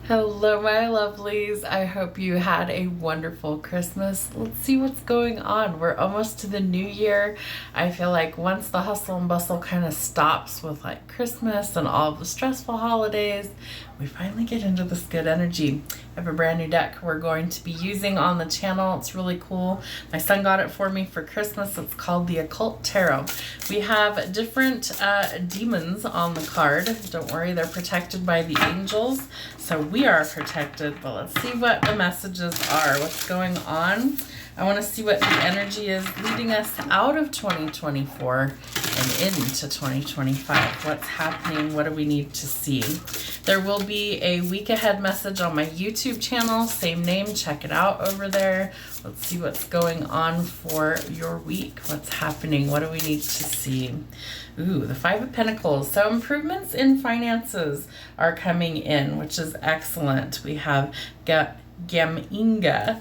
Hello, my lovelies. I hope you had a wonderful Christmas. Let's see what's going on. We're almost to the new year. I feel like once the hustle and bustle kind of stops with like Christmas and all of the stressful holidays, we finally get into this good energy. I have a brand new deck we're going to be using on the channel. It's really cool. My son got it for me for Christmas. It's called the Occult Tarot. We have different demons on the card. Don't worry, they're protected by the angels. So we are protected, but let's see what the messages are. What's going on? I want to see what the energy is leading us out of 2024 and into 2025. What's happening? What do we need to see? There will be a week ahead message on my YouTube channel. Same name. Check it out over there. Let's see what's going on for your week. What's happening? What do we need to see? Ooh, the Five of Pentacles. So improvements in finances are coming in, which is excellent. We have Gamingen.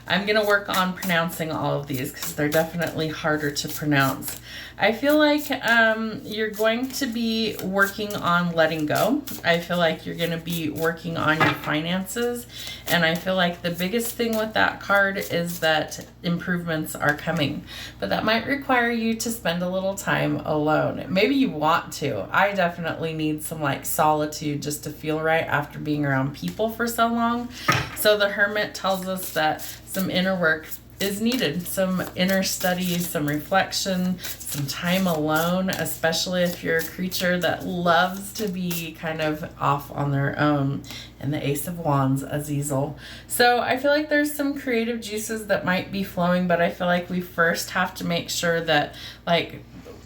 I'm going to work on pronouncing all of these because they're definitely harder to pronounce. I feel like you're going to be working on letting go. I feel like you're going to be working on your finances. And I feel like the biggest thing with that card is that improvements are coming. But that might require you to spend a little time alone. Maybe you want to. I definitely need some like solitude just to feel right after being around people for so long. So the Hermit tells us that some inner work is needed, some inner study, some reflection, some time alone, especially if you're a creature that loves to be kind of off on their own. And the Ace of Wands, Azazel. So I feel like there's some creative juices that might be flowing, but I feel like we first have to make sure that like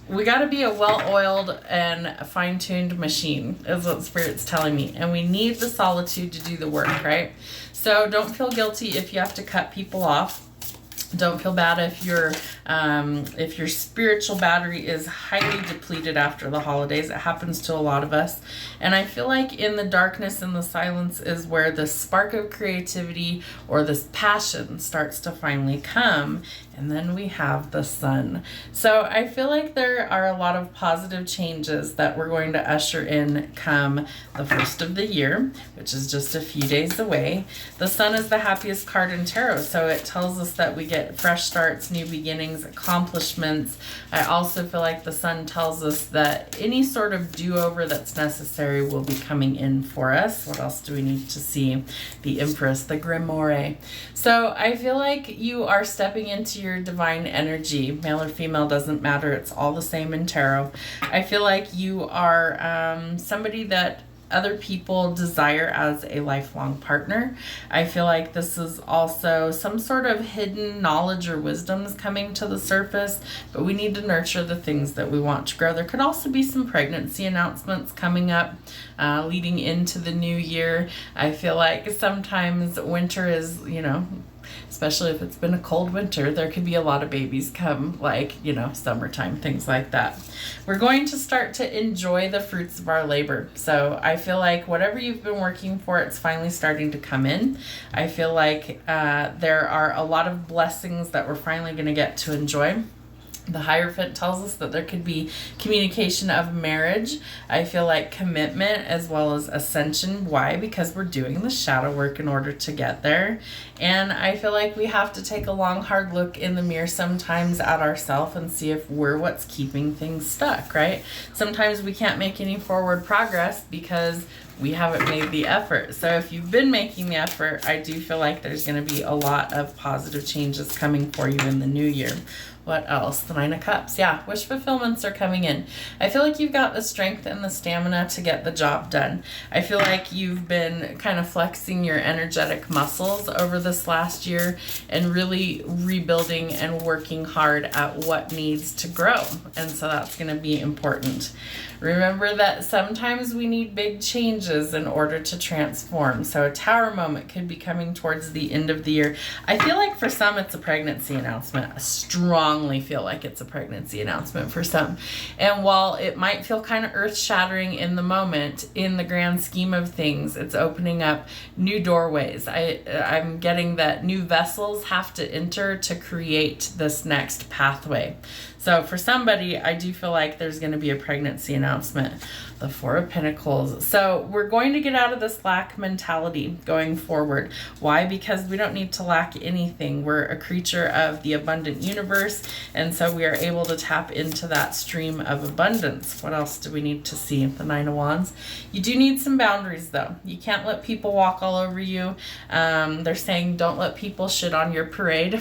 we got to be a well-oiled and fine-tuned machine is what Spirit's telling me. And we need the solitude to do the work, right? So don't feel guilty if you have to cut people off. Don't feel bad if your spiritual battery is highly depleted after the holidays. It happens to a lot of us. And I feel like in the darkness and the silence is where the spark of creativity or this passion starts to finally come. And then we have the sun. So I feel like there are a lot of positive changes that we're going to usher in come the first of the year, which is just a few days away. The sun is the happiest card in tarot. So it tells us that we get fresh starts, new beginnings, accomplishments. I also feel like the sun tells us that any sort of do-over that's necessary will be coming in for us. What else do we need to see? The Empress, the Grimoire. So I feel like you are stepping into your divine energy. Male or female doesn't matter. It's all the same in tarot. I feel like you are somebody that other people desire as a lifelong partner. I feel like this is also some sort of hidden knowledge or wisdom is coming to the surface, but we need to nurture the things that we want to grow. There could also be some pregnancy announcements coming up leading into the new year. I feel like sometimes winter is, especially if it's been a cold winter, there could be a lot of babies come, like, summertime, things like that. We're going to start to enjoy the fruits of our labor. So I feel like whatever you've been working for, it's finally starting to come in. I feel like there are a lot of blessings that we're finally going to get to enjoy. The Hierophant tells us that there could be communication of marriage. I feel like commitment as well as ascension. Why? Because we're doing the shadow work in order to get there. And I feel like we have to take a long, hard look in the mirror sometimes at ourselves and see if we're what's keeping things stuck, right? Sometimes we can't make any forward progress because we haven't made the effort. So if you've been making the effort, I do feel like there's going to be a lot of positive changes coming for you in the new year. What else? The Nine of Cups. Yeah, wish fulfillments are coming in. I feel like you've got the strength and the stamina to get the job done. I feel like you've been kind of flexing your energetic muscles over this last year and really rebuilding and working hard at what needs to grow. And so that's going to be important. Remember that sometimes we need big changes in order to transform. So a Tower moment could be coming towards the end of the year. I feel like for some it's a pregnancy announcement. I strongly feel like it's a pregnancy announcement for some. And while it might feel kind of earth-shattering in the moment, in the grand scheme of things, it's opening up new doorways. I'm getting that new vessels have to enter to create this next pathway. So for somebody, I do feel like there's going to be a pregnancy announcement. The Four of Pentacles. So we're going to get out of this lack mentality going forward. Why? Because we don't need to lack anything. We're a creature of the abundant universe, and so we are able to tap into that stream of abundance. What else do we need to see? The Nine of Wands. You do need some boundaries, though. You can't let people walk all over you. They're saying don't let people shit on your parade.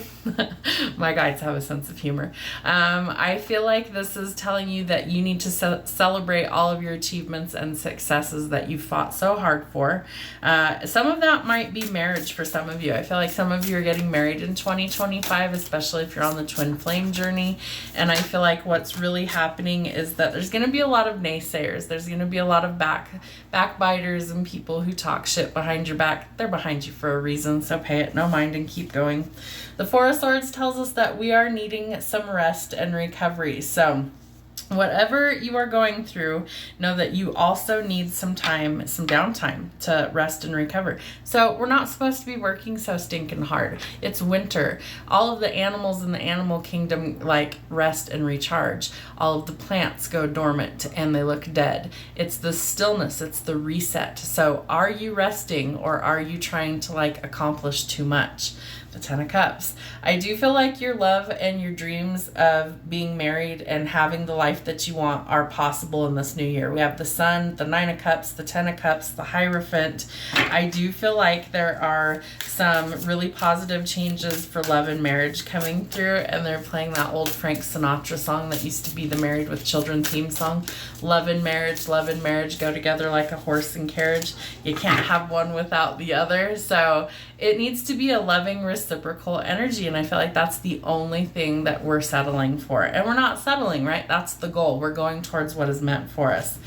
My guides have a sense of humor. I feel like this is telling you that you need to celebrate all of your achievements and successes that you fought so hard for. Some of that might be marriage for some of you. I feel like some of you are getting married in 2025, especially if you're on the twin flame journey. And I feel like what's really happening is that there's going to be a lot of naysayers. There's going to be a lot of backbiters and people who talk shit behind your back. They're behind you for a reason, so pay it no mind and keep going. The Four of Swords tells us that we are needing some rest and recovery. So whatever you are going through, know that you also need some time, some downtime to rest and recover. So we're not supposed to be working so stinking hard. It's winter. All of the animals in the animal kingdom like rest and recharge. All of the plants go dormant and they look dead. It's the stillness. It's the reset. So are you resting, or are you trying to like accomplish too much? The Ten of Cups. I do feel like your love and your dreams of being married and having the life that you want are possible in this new year. We have the Sun, the Nine of Cups, the Ten of Cups, the Hierophant. I do feel like there are some really positive changes for love and marriage coming through, and they're playing that old Frank Sinatra song that used to be the Married with Children theme song. Love and marriage go together like a horse and carriage. You can't have one without the other. So it needs to be a loving, reciprocal energy, and I feel like that's the only thing that we're settling for. And we're not settling, right? That's the goal. We're going towards what is meant for us.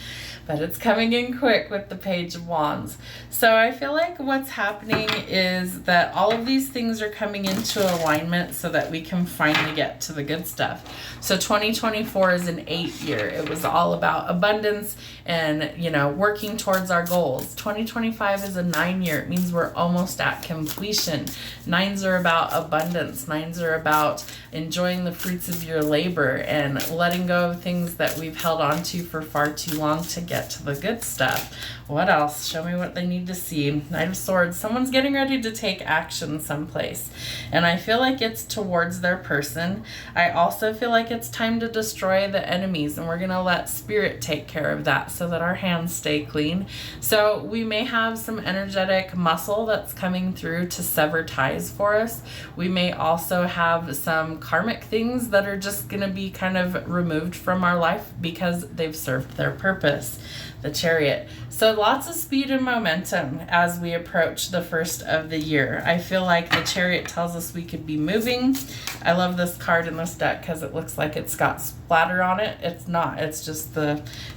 But it's coming in quick with the Page of Wands. So I feel like what's happening is that all of these things are coming into alignment so that we can finally get to the good stuff. So 2024 is an 8 year. It was all about abundance and, you know, working towards our goals. 2025 is a 9 year. It means we're almost at completion. 9s are about abundance. 9s are about enjoying the fruits of your labor and letting go of things that we've held on to for far too long to get to the good stuff. What else? Show me what they need to see. Knight of Swords. Someone's getting ready to take action someplace, and I feel like it's towards their person. I also feel like it's time to destroy the enemies, and we're going to let Spirit take care of that so that our hands stay clean. So we may have some energetic muscle that's coming through to sever ties for us. We may also have some karmic things that are just going to be kind of removed from our life because they've served their purpose. The Chariot. So lots of speed and momentum as we approach the first of the year. I feel like the Chariot tells us we could be moving. I love this card in this deck because it looks like it's got splatter on it. It's not. It's just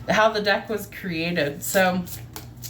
how the deck was created. So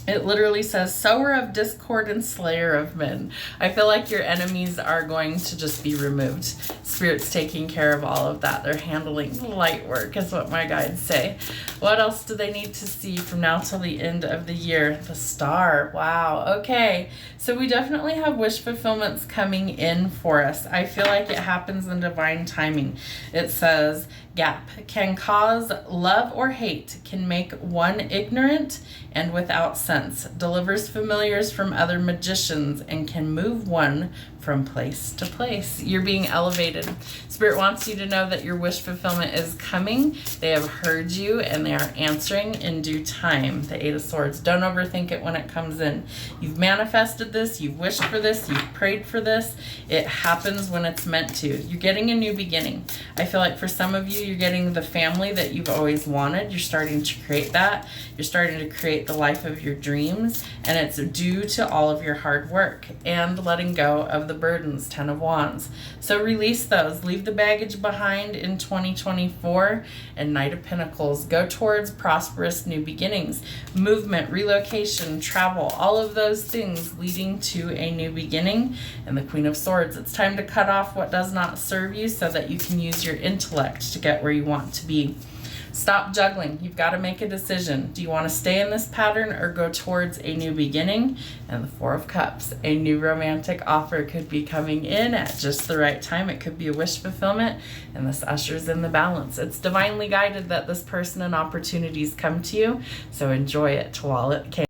it literally says, sower of discord and slayer of men. I feel like your enemies are going to just be removed. Spirit's taking care of all of that. They're handling the light work, is what my guides say. What else do they need to see from now till the end of the year? The Star. Wow. Okay. So we definitely have wish fulfillments coming in for us. I feel like it happens in divine timing. It says, gap can cause love or hate, can make one ignorant and without sense, delivers familiars from other magicians, and can move one from place to place. You're being elevated. Spirit wants you to know that your wish fulfillment is coming. They have heard you and they are answering in due time. The Eight of Swords. Don't overthink it when it comes in. You've manifested this. You've wished for this. You've prayed for this. It happens when it's meant to. You're getting a new beginning. I feel like for some of you, you're getting the family that you've always wanted. You're starting to create that. You're starting to create the life of your dreams, and it's due to all of your hard work and letting go of the burdens. 10 of Wands. So release those. Leave the baggage behind in 2024. And Knight of Pentacles. Go towards prosperous new beginnings. Movement, relocation, travel, all of those things leading to a new beginning. And the Queen of Swords. It's time to cut off what does not serve you so that you can use your intellect to get where you want to be. Stop juggling. You've got to make a decision. Do you want to stay in this pattern or go towards a new beginning? And the Four of Cups, a new romantic offer could be coming in at just the right time. It could be a wish fulfillment, and this ushers in the balance. It's divinely guided that this person and opportunities come to you, so enjoy it while it can.